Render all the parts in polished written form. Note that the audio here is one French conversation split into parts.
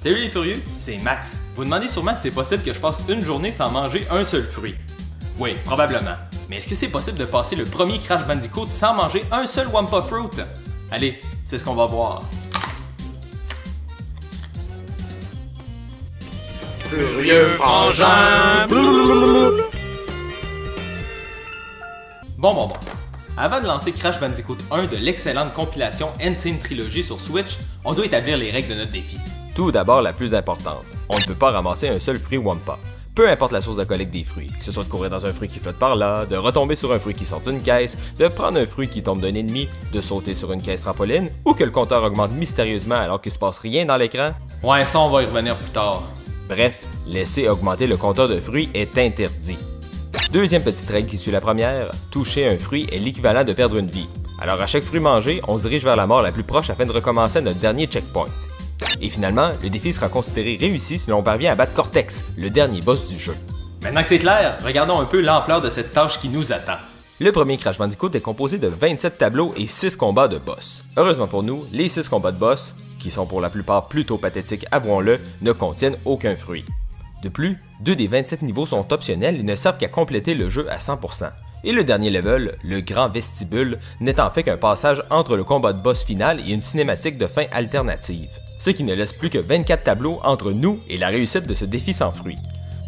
Salut les furieux, c'est Max. Vous demandez sûrement si c'est possible que je passe une journée sans manger un seul fruit. Oui, probablement. Mais est-ce que c'est possible de passer le premier Crash Bandicoot sans manger un seul Wumpa Fruit? Allez, c'est ce qu'on va voir. Furieux frangin. Bon. Avant de lancer Crash Bandicoot 1 de l'excellente compilation Insane Trilogy sur Switch, on doit établir les règles de notre défi. Tout d'abord, la plus importante. On ne peut pas ramasser un seul fruit Wumpa. Peu importe la source de collecte des fruits, que ce soit de courir dans un fruit qui flotte par là, de retomber sur un fruit qui sort d'une caisse, de prendre un fruit qui tombe d'un ennemi, de sauter sur une caisse trampoline, ou que le compteur augmente mystérieusement alors qu'il se passe rien dans l'écran. Ouais, ça on va y revenir plus tard. Bref, laisser augmenter le compteur de fruits est interdit. Deuxième petite règle qui suit la première, toucher un fruit est l'équivalent de perdre une vie. Alors à chaque fruit mangé, on se dirige vers la mort la plus proche afin de recommencer à notre dernier checkpoint. Et finalement, le défi sera considéré réussi si l'on parvient à battre Cortex, le dernier boss du jeu. Maintenant que c'est clair, regardons un peu l'ampleur de cette tâche qui nous attend. Le premier Crash Bandicoot est composé de 27 tableaux et 6 combats de boss. Heureusement pour nous, les 6 combats de boss, qui sont pour la plupart plutôt pathétiques, avouons-le, ne contiennent aucun fruit. De plus, 2 des 27 niveaux sont optionnels et ne servent qu'à compléter le jeu à 100%. Et le dernier level, le Grand Vestibule, n'est en fait qu'un passage entre le combat de boss final et une cinématique de fin alternative. Ce qui ne laisse plus que 24 tableaux entre nous et la réussite de ce défi sans fruits.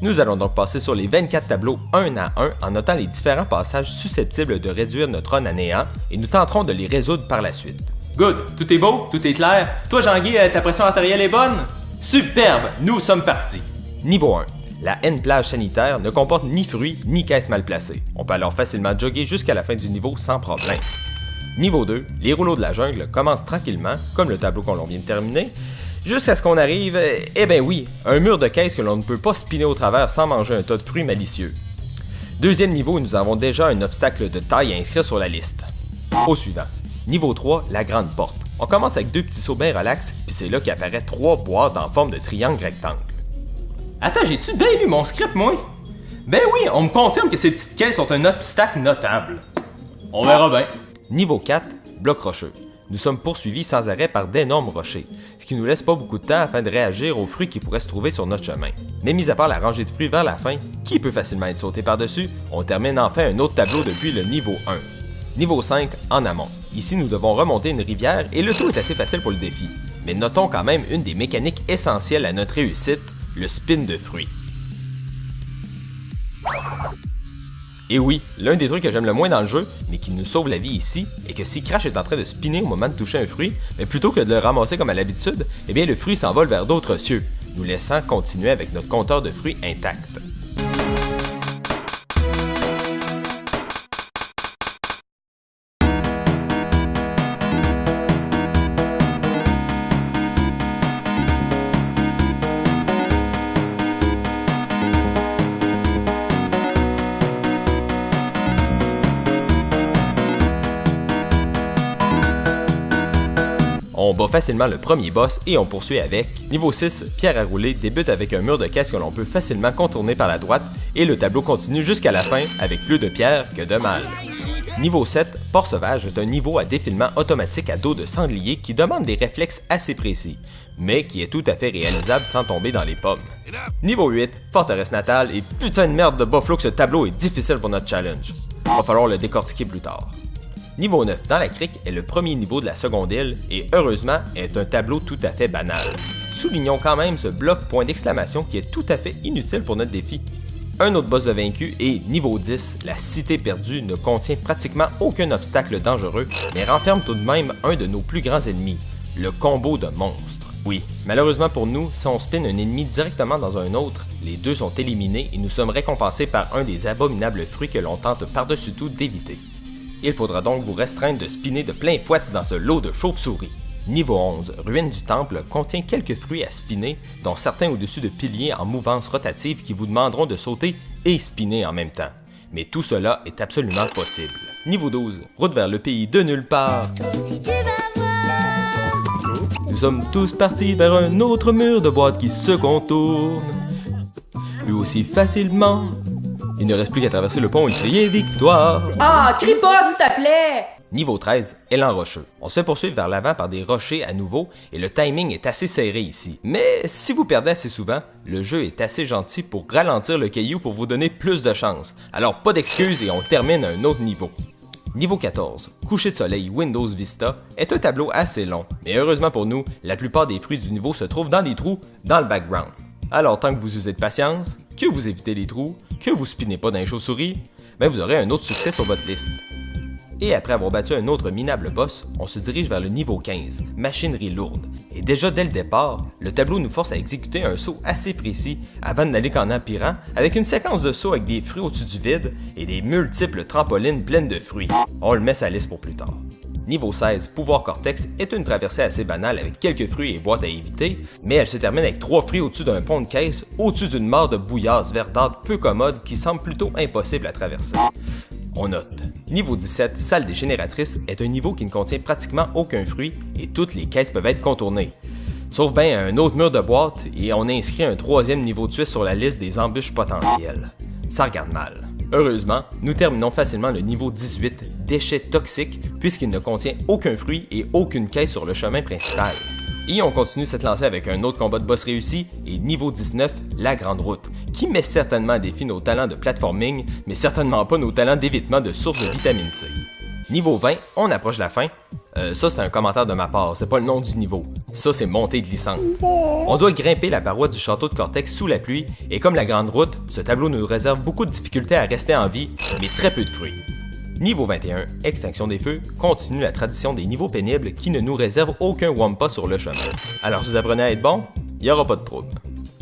Nous allons donc passer sur les 24 tableaux un à un en notant les différents passages susceptibles de réduire notre run à néant et nous tenterons de les résoudre par la suite. Good, tout est beau, tout est clair. Toi Jean-Guy, ta pression artérielle est bonne? Superbe, nous sommes partis. Niveau 1. La N-plage sanitaire ne comporte ni fruits ni caisses mal placées. On peut alors facilement jogger jusqu'à la fin du niveau sans problème. Niveau 2, les rouleaux de la jungle commencent tranquillement, comme le tableau qu'on vient de terminer, jusqu'à ce qu'on arrive, un mur de caisse que l'on ne peut pas spinner au travers sans manger un tas de fruits malicieux. Deuxième niveau, nous avons déjà un obstacle de taille à inscrire sur la liste. Au suivant. Niveau 3, la grande porte. On commence avec 2 petits sauts bien relax, puis c'est là qu'apparaît 3 boîtes en forme de triangle rectangle. Attends, j'ai-tu bien lu mon script, moi? Ben oui, on me confirme que ces petites caisses sont un obstacle notable. On verra bien. Niveau 4, bloc rocheux. Nous sommes poursuivis sans arrêt par d'énormes rochers, ce qui nous laisse pas beaucoup de temps afin de réagir aux fruits qui pourraient se trouver sur notre chemin. Mais mis à part la rangée de fruits vers la fin, qui peut facilement être sauté par-dessus, on termine enfin un autre tableau depuis le niveau 1. Niveau 5, en amont. Ici, nous devons remonter une rivière et le tout est assez facile pour le défi. Mais notons quand même une des mécaniques essentielles à notre réussite, le spin de fruits. Et oui, l'un des trucs que j'aime le moins dans le jeu, mais qui nous sauve la vie ici, est que si Crash est en train de spinner au moment de toucher un fruit, mais plutôt que de le ramasser comme à l'habitude, eh bien le fruit s'envole vers d'autres cieux, nous laissant continuer avec notre compteur de fruits intact. On bat facilement le premier boss et on poursuit avec. Niveau 6, pierre à rouler débute avec un mur de caisse que l'on peut facilement contourner par la droite et le tableau continue jusqu'à la fin avec plus de pierres que de mal. Niveau 7, port sauvage est un niveau à défilement automatique à dos de sanglier qui demande des réflexes assez précis, mais qui est tout à fait réalisable sans tomber dans les pommes. Niveau 8, forteresse natale et putain de merde de buffalo que ce tableau est difficile pour notre challenge. Va falloir le décortiquer plus tard. Niveau 9, dans la crique, est le premier niveau de la seconde île et heureusement est un tableau tout à fait banal. Soulignons quand même ce bloc point d'exclamation qui est tout à fait inutile pour notre défi. Un autre boss de vaincu et niveau 10, la cité perdue ne contient pratiquement aucun obstacle dangereux mais renferme tout de même un de nos plus grands ennemis, le combo de monstres. Oui, malheureusement pour nous, si on spin un ennemi directement dans un autre, les deux sont éliminés et nous sommes récompensés par un des abominables fruits que l'on tente par-dessus tout d'éviter. Il faudra donc vous restreindre de spinner de plein fouet dans ce lot de chauves-souris. Niveau 11, Ruine du Temple contient quelques fruits à spinner, dont certains au-dessus de piliers en mouvance rotative qui vous demanderont de sauter et spinner en même temps. Mais tout cela est absolument possible. Niveau 12, Route vers le pays de nulle part. Nous sommes tous partis vers un autre mur de boîte qui se contourne. Lui aussi facilement. Il ne reste plus qu'à traverser le pont et crier victoire. Ah, crie pas, s'il te plaît! Niveau 13, élan rocheux. On se poursuit vers l'avant par des rochers à nouveau et le timing est assez serré ici. Mais si vous perdez assez souvent, le jeu est assez gentil pour ralentir le caillou pour vous donner plus de chance. Alors pas d'excuses et on termine à un autre niveau. Niveau 14, coucher de soleil Windows Vista est un tableau assez long, mais heureusement pour nous, la plupart des fruits du niveau se trouvent dans des trous dans le background. Alors tant que vous usez de patience, que vous évitez les trous, que vous spinez pas dans les chauves-souris, vous aurez un autre succès sur votre liste. Et après avoir battu un autre minable boss, on se dirige vers le niveau 15, machinerie lourde. Et déjà dès le départ, le tableau nous force à exécuter un saut assez précis avant d'aller qu'en empirant, avec une séquence de sauts avec des fruits au-dessus du vide et des multiples trampolines pleines de fruits. On le met sa liste pour plus tard. Niveau 16, pouvoir Cortex est une traversée assez banale avec quelques fruits et boîtes à éviter, mais elle se termine avec 3 fruits au-dessus d'un pont de caisse, au-dessus d'une mare de bouillasse verdâtre peu commode qui semble plutôt impossible à traverser. On note. Niveau 17, salle des génératrices est un niveau qui ne contient pratiquement aucun fruit et toutes les caisses peuvent être contournées. Sauf bien un autre mur de boîte et on inscrit un 3e niveau de twist sur la liste des embûches potentielles. Ça regarde mal. Heureusement, nous terminons facilement le niveau 18, déchets toxiques, puisqu'il ne contient aucun fruit et aucune caisse sur le chemin principal. Et on continue cette lancée avec un autre combat de boss réussi et niveau 19, la grande route, qui met certainement à défi nos talents de platforming, mais certainement pas nos talents d'évitement de sources de vitamine C. Niveau 20, on approche la fin. Ça c'est un commentaire de ma part, c'est pas le nom du niveau. Ça c'est montée glissante. On doit grimper la paroi du château de Cortex sous la pluie, et comme la grande route, ce tableau nous réserve beaucoup de difficultés à rester en vie, mais très peu de fruits. Niveau 21, Extinction des feux, continue la tradition des niveaux pénibles qui ne nous réservent aucun Wampa sur le chemin. Alors vous apprenez à être bon, il n'y aura pas de trouble.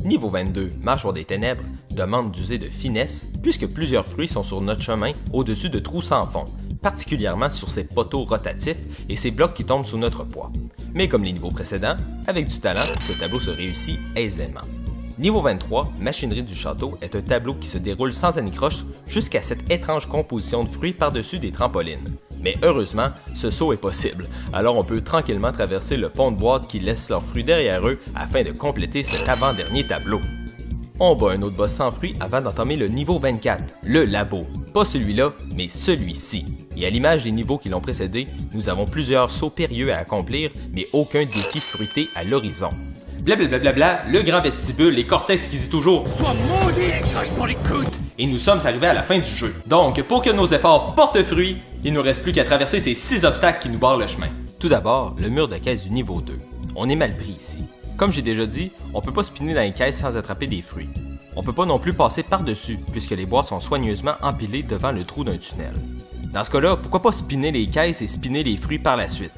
Niveau 22, Mâchoire des ténèbres, demande d'user de finesse, puisque plusieurs fruits sont sur notre chemin au-dessus de trous sans fond, particulièrement sur ces poteaux rotatifs et ces blocs qui tombent sous notre poids. Mais comme les niveaux précédents, avec du talent, ce tableau se réussit aisément. Niveau 23, Machinerie du château est un tableau qui se déroule sans anicroche jusqu'à cette étrange composition de fruits par-dessus des trampolines. Mais heureusement, ce saut est possible, alors on peut tranquillement traverser le pont de boîte qui laisse leurs fruits derrière eux afin de compléter cet avant-dernier tableau. On bat un autre boss sans fruits avant d'entamer le niveau 24, le labo. Pas celui-là, mais celui-ci. Et à l'image des niveaux qui l'ont précédé, nous avons plusieurs sauts périlleux à accomplir, mais aucun défi fruité à l'horizon. Blablabla, le grand vestibule et Cortex qui dit toujours « Sois maudit, crache-moi les coudes !» Et nous sommes arrivés à la fin du jeu. Donc, pour que nos efforts portent fruit, il ne nous reste plus qu'à traverser ces 6 obstacles qui nous barrent le chemin. Tout d'abord, le mur de caisse du niveau 2. On est mal pris ici. Comme j'ai déjà dit, on peut pas spinner dans les caisses sans attraper des fruits. On peut pas non plus passer par-dessus, puisque les boîtes sont soigneusement empilées devant le trou d'un tunnel. Dans ce cas-là, pourquoi pas spinner les caisses et spinner les fruits par la suite?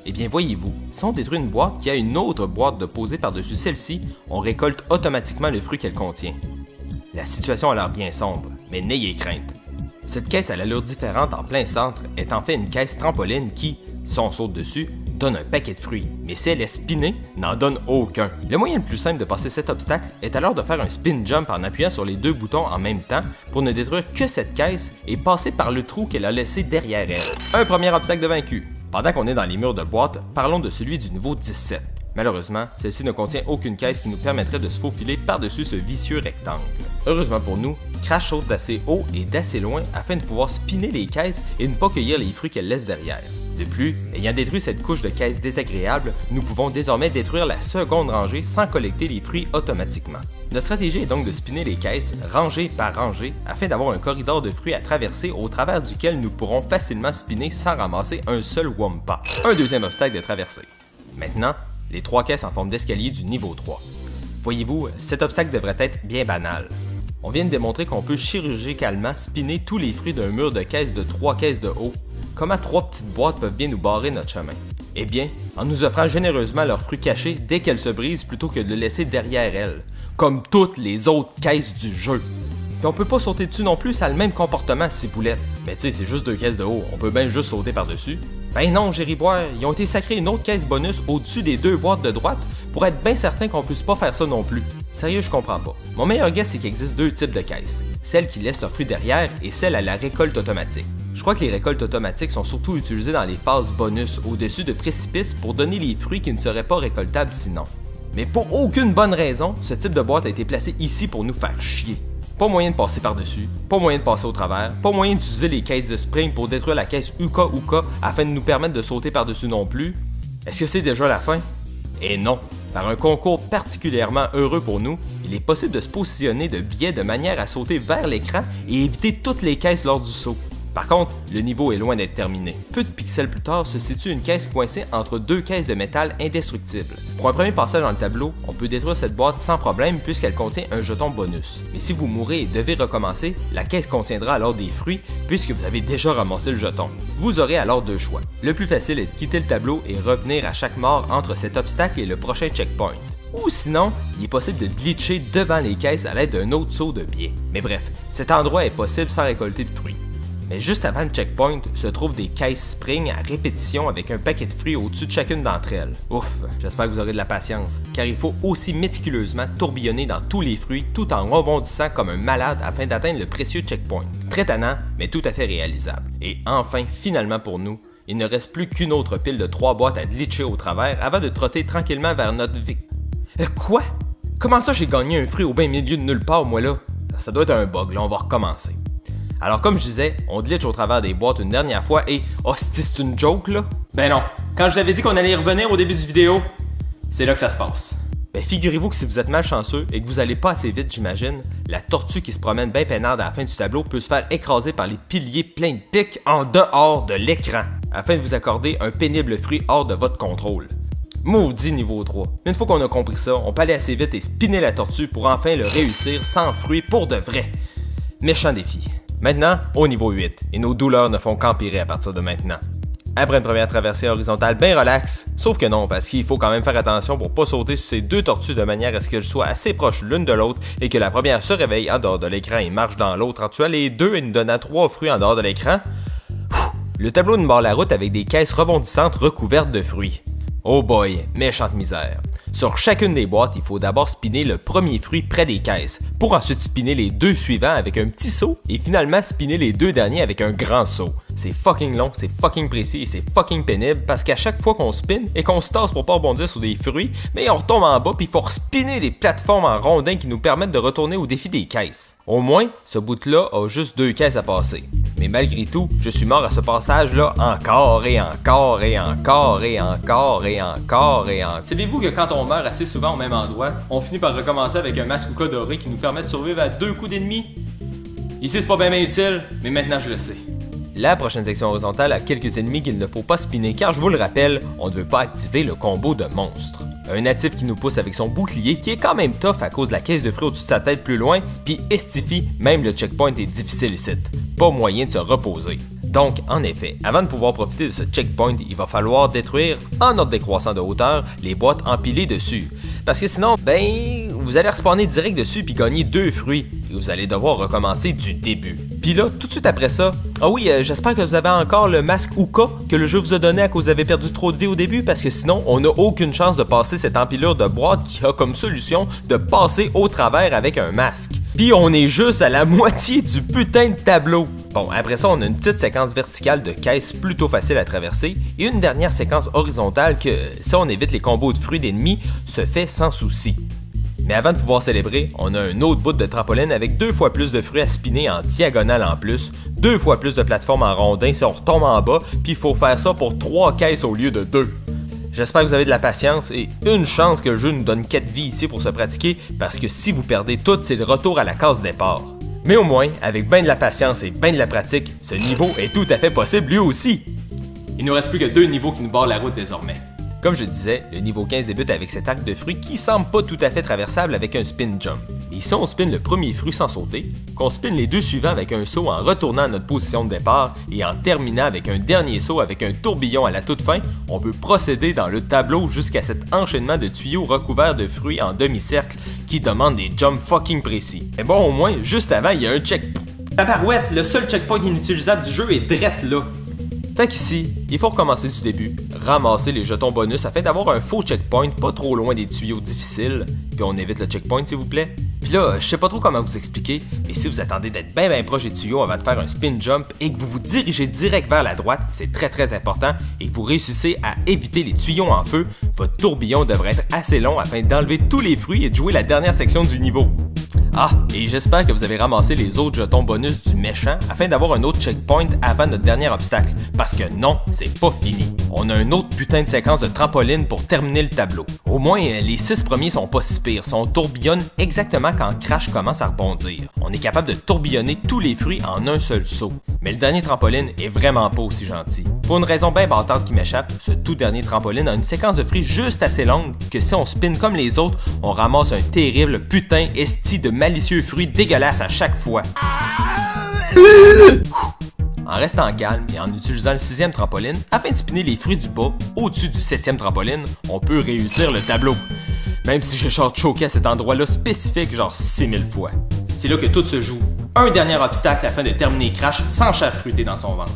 Eh bien voyez-vous, si on détruit une boîte qui a une autre boîte de poser par-dessus celle-ci, on récolte automatiquement le fruit qu'elle contient. La situation a l'air bien sombre, mais n'ayez crainte. Cette caisse à l'allure différente en plein centre est en fait une caisse trampoline qui, si on saute dessus, donne un paquet de fruits, mais si elle est spinée, n'en donne aucun. Le moyen le plus simple de passer cet obstacle est alors de faire un spin jump en appuyant sur les 2 boutons en même temps pour ne détruire que cette caisse et passer par le trou qu'elle a laissé derrière elle. Un premier obstacle de vaincu. Pendant qu'on est dans les murs de boîte, parlons de celui du niveau 17. Malheureusement, celle-ci ne contient aucune caisse qui nous permettrait de se faufiler par-dessus ce vicieux rectangle. Heureusement pour nous, Crash saute d'assez haut et d'assez loin afin de pouvoir spinner les caisses et ne pas cueillir les fruits qu'elle laisse derrière. De plus, ayant détruit cette couche de caisses désagréable, nous pouvons désormais détruire la seconde rangée sans collecter les fruits automatiquement. Notre stratégie est donc de spinner les caisses, rangée par rangée, afin d'avoir un corridor de fruits à traverser au travers duquel nous pourrons facilement spinner sans ramasser un seul Wampa. Un deuxième obstacle de traverser. Maintenant, les 3 caisses en forme d'escalier du niveau 3. Voyez-vous, cet obstacle devrait être bien banal. On vient de démontrer qu'on peut chirurgicalement spinner tous les fruits d'un mur de caisses de 3 caisses de haut. Comment 3 petites boîtes peuvent bien nous barrer notre chemin? Eh bien, en nous offrant généreusement leurs fruits cachés dès qu'elles se brisent plutôt que de les laisser derrière elles, comme toutes les autres caisses du jeu. Puis on peut pas sauter dessus non plus, ça a le même comportement, ciboulette. Mais tu sais, c'est juste 2 caisses de haut, on peut bien juste sauter par-dessus. Ben non, Gériboire, ils ont été sacrés une autre caisse bonus au-dessus des 2 boîtes de droite pour être bien certain qu'on puisse pas faire ça non plus. Sérieux, je comprends pas. Mon meilleur guess, c'est qu'il existe 2 types de caisses. Celles qui laissent leurs fruits derrière et celles à la récolte automatique. Je crois que les récoltes automatiques sont surtout utilisées dans les phases bonus au-dessus de précipices pour donner les fruits qui ne seraient pas récoltables sinon. Mais pour aucune bonne raison, ce type de boîte a été placé ici pour nous faire chier. Pas moyen de passer par-dessus, pas moyen de passer au travers, pas moyen d'utiliser les caisses de spring pour détruire la caisse Uka afin de nous permettre de sauter par-dessus non plus. Est-ce que c'est déjà la fin? Et non! Par un concours particulièrement heureux pour nous, il est possible de se positionner de biais de manière à sauter vers l'écran et éviter toutes les caisses lors du saut. Par contre, le niveau est loin d'être terminé. Peu de pixels plus tard se situe une caisse coincée entre deux caisses de métal indestructibles. Pour un premier passage dans le tableau, on peut détruire cette boîte sans problème puisqu'elle contient un jeton bonus. Mais si vous mourrez et devez recommencer, la caisse contiendra alors des fruits puisque vous avez déjà ramassé le jeton. Vous aurez alors deux choix. Le plus facile est de quitter le tableau et revenir à chaque mort entre cet obstacle et le prochain checkpoint. Ou sinon, il est possible de glitcher devant les caisses à l'aide d'un autre saut de biais. Mais bref, cet endroit est possible sans récolter de fruits. Mais juste avant le checkpoint se trouvent des caisses spring à répétition avec un paquet de fruits au-dessus de chacune d'entre elles. Ouf, j'espère que vous aurez de la patience, car il faut aussi méticuleusement tourbillonner dans tous les fruits tout en rebondissant comme un malade afin d'atteindre le précieux checkpoint. Très tannant, mais tout à fait réalisable. Et enfin, finalement pour nous, il ne reste plus qu'une autre pile de 3 boîtes à glitcher au travers avant de trotter tranquillement vers notre Quoi? Comment ça j'ai gagné un fruit au beau milieu de nulle part moi là? Ça doit être un bug, là on va recommencer. Alors comme je disais, on glitch au travers des boîtes une dernière fois et... Oh, c'est une joke là? Ben non, quand je t'avais dit qu'on allait y revenir au début du vidéo, c'est là que ça se passe. Ben figurez-vous que si vous êtes malchanceux et que vous allez pas assez vite j'imagine, la tortue qui se promène bien peinarde à la fin du tableau peut se faire écraser par les piliers pleins de pics en dehors de l'écran, afin de vous accorder un pénible fruit hors de votre contrôle. Maudit niveau 3. Une fois qu'on a compris ça, on peut aller assez vite et spinner la tortue pour enfin le réussir sans fruit pour de vrai. Méchant défi. Maintenant, au niveau 8, et nos douleurs ne font qu'empirer à partir de maintenant. Après une première traversée horizontale bien relax, sauf que non, parce qu'il faut quand même faire attention pour pas sauter sur ces deux tortues de manière à ce qu'elles soient assez proches l'une de l'autre et que la première se réveille en dehors de l'écran et marche dans l'autre en tuant les deux et nous donnant 3 fruits en dehors de l'écran. Le tableau nous barre la route avec des caisses rebondissantes recouvertes de fruits. Oh boy, méchante misère. Sur chacune des boîtes, il faut d'abord spinner le premier fruit près des caisses, pour ensuite spinner les deux suivants avec un petit saut et finalement spinner les deux derniers avec un grand saut. C'est fucking long, c'est fucking précis et c'est fucking pénible parce qu'à chaque fois qu'on spin et qu'on se tasse pour pas rebondir sur des fruits, mais on retombe en bas puis il faut respinner les plateformes en rondins qui nous permettent de retourner au défi des caisses. Au moins, ce bout-là a juste 2 caisses à passer. Mais malgré tout, je suis mort à ce passage-là encore et encore et encore et encore et encore et encore. Savez-vous que quand on meurt assez souvent au même endroit, on finit par recommencer avec un masque Uka doré qui nous permet de survivre à 2 coups d'ennemi? Ici c'est pas bien utile, mais maintenant je le sais. La prochaine section horizontale a quelques ennemis qu'il ne faut pas spinner car je vous le rappelle, on ne veut pas activer le combo de monstres. Un natif qui nous pousse avec son bouclier qui est quand même tough à cause de la caisse de fruits au-dessus de sa tête plus loin, puis estifie, même le checkpoint est difficile ici. Pas moyen de se reposer. Donc, en effet, avant de pouvoir profiter de ce checkpoint, il va falloir détruire, en ordre décroissant de hauteur, les boîtes empilées dessus. Parce que sinon, vous allez respawner direct dessus puis gagner 2 fruits. Et vous allez devoir recommencer du début. Puis là, tout de suite après ça, j'espère que vous avez encore le masque Uka que le jeu vous a donné à cause que vous avez perdu trop de vie au début, parce que sinon, on n'a aucune chance de passer cette empilure de boîtes qui a comme solution de passer au travers avec un masque. Puis on est juste à la moitié du putain de tableau. Bon, après ça, on a une petite séquence verticale de caisses plutôt facile à traverser et une dernière séquence horizontale que, si on évite les combos de fruits d'ennemis, se fait sans souci. Mais avant de pouvoir célébrer, on a un autre bout de trampoline avec 2 fois plus de fruits à spinner en diagonale en plus, 2 fois plus de plateformes en rondin si on retombe en bas, puis il faut faire ça pour 3 caisses au lieu de 2. J'espère que vous avez de la patience et une chance que le jeu nous donne 4 vies ici pour se pratiquer, parce que si vous perdez toutes, c'est le retour à la case départ. Mais au moins, avec ben de la patience et ben de la pratique, ce niveau est tout à fait possible lui aussi. Il nous reste plus que 2 niveaux qui nous barrent la route désormais. Comme je disais, le niveau 15 débute avec cet arc de fruits qui semble pas tout à fait traversable avec un spin jump. Et si on spin le premier fruit sans sauter, qu'on spin les 2 suivants avec un saut en retournant à notre position de départ et en terminant avec un dernier saut avec un tourbillon à la toute fin, on peut procéder dans le tableau jusqu'à cet enchaînement de tuyaux recouverts de fruits en demi-cercle qui demande des jumps fucking précis. Mais bon, au moins, juste avant, il y a un checkpoint. Tabarouette, le seul checkpoint inutilisable du jeu est drette là. Fait qu'ici, il faut recommencer du début, ramasser les jetons bonus afin d'avoir un faux checkpoint pas trop loin des tuyaux difficiles, puis on évite le checkpoint s'il vous plaît. Puis là, je sais pas trop comment vous expliquer, mais si vous attendez d'être bien proche des tuyaux avant de faire un spin jump et que vous vous dirigez direct vers la droite, c'est très important, et que vous réussissez à éviter les tuyaux en feu, votre tourbillon devrait être assez long afin d'enlever tous les fruits et de jouer la dernière section du niveau. Ah, et j'espère que vous avez ramassé les autres jetons bonus du méchant afin d'avoir un autre checkpoint avant notre dernier obstacle, parce que non, c'est pas fini. On a une autre putain de séquence de trampoline pour terminer le tableau. Au moins, les 6 premiers sont pas si pires, on tourbillonne exactement quand Crash commence à rebondir. On est capable de tourbillonner tous les fruits en un seul saut. Mais le dernier trampoline est vraiment pas aussi gentil. Pour une raison bien bâtarde qui m'échappe, ce tout dernier trampoline a une séquence de fruits juste assez longue que si on spin comme les autres, on ramasse un terrible putain esti de malicieux fruits dégueulasses à chaque fois. En restant calme et en utilisant le 6e trampoline, afin de spinner les fruits du bas au-dessus du 7e trampoline, on peut réussir le tableau. Même si j'ai genre choqué à cet endroit-là spécifique genre 6000 fois. C'est là que tout se joue. Un dernier obstacle afin de terminer Crash sans chair fruitée dans son ventre.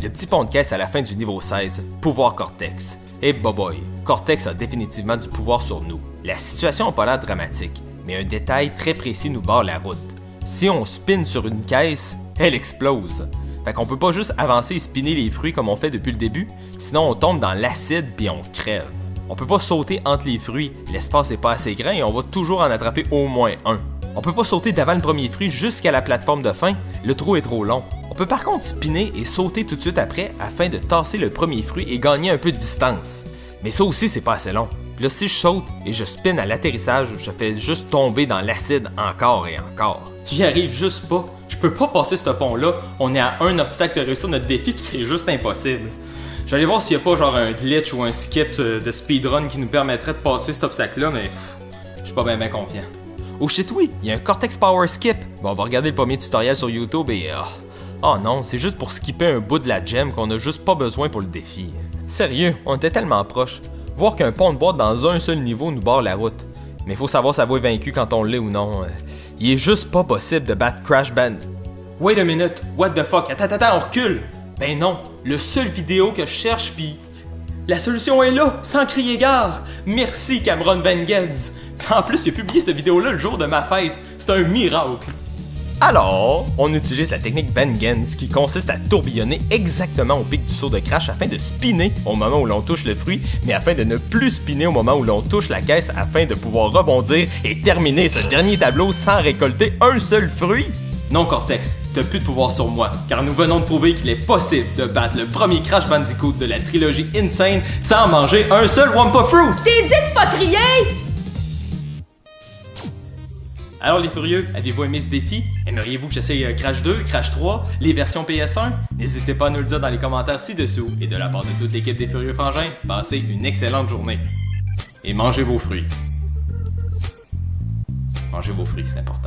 Le petit pont de caisse à la fin du niveau 16, pouvoir Cortex. Et boy, Cortex a définitivement du pouvoir sur nous. La situation n'a pas l'air dramatique, mais un détail très précis nous barre la route. Si on spin sur une caisse, elle explose. Fait qu'on peut pas juste avancer et spinner les fruits comme on fait depuis le début, sinon on tombe dans l'acide puis on crève. On peut pas sauter entre les fruits, l'espace est pas assez grand et on va toujours en attraper au moins un. On peut pas sauter d'avant le premier fruit jusqu'à la plateforme de fin, le trou est trop long. On peut par contre spinner et sauter tout de suite après afin de tasser le premier fruit et gagner un peu de distance. Mais ça aussi c'est pas assez long. Puis là si je saute et je spin à l'atterrissage, je fais juste tomber dans l'acide encore et encore. J'y arrive juste pas. Je peux pas passer ce pont-là, on est à un obstacle de réussir notre défi pis c'est juste impossible. Je vais aller voir s'il y a pas genre un glitch ou un skip de speedrun qui nous permettrait de passer cet obstacle-là, mais je suis pas bien confiant. Oh shit oui, il y a un Cortex Power Skip. Bon, on va regarder le premier tutoriel sur YouTube et... Oh non, c'est juste pour skipper un bout de la gem qu'on a juste pas besoin pour le défi. Sérieux, on était tellement proche. Voir qu'un pont de boîte dans un seul niveau nous barre la route. Mais faut savoir ça va être vaincu quand on l'est ou non. Il est juste pas possible de battre Crash Band. Wait a minute, what the fuck, attends, on recule. Ben non, le seul vidéo que je cherche pis... La solution est là, sans crier gare. Merci Cameron Van Gedds. En plus, il a publié cette vidéo-là le jour de ma fête. C'est un miracle. Alors, on utilise la technique Van Gedds qui consiste à tourbillonner exactement au pic du saut de Crash afin de spinner au moment où l'on touche le fruit, mais afin de ne plus spinner au moment où l'on touche la caisse afin de pouvoir rebondir et terminer ce dernier tableau sans récolter un seul fruit. Non Cortex, t'as plus de pouvoir sur moi, car nous venons de prouver qu'il est possible de battre le premier Crash Bandicoot de la trilogie Insane sans manger un seul Wumpa Fruit! Je t'ai dit de pas crier! Alors les furieux, avez-vous aimé ce défi? Aimeriez-vous que j'essaye Crash 2, Crash 3, les versions PS1? N'hésitez pas à nous le dire dans les commentaires ci-dessous. Et de la part de toute l'équipe des Furieux Frangins, passez une excellente journée. Et mangez vos fruits. Mangez vos fruits, c'est important.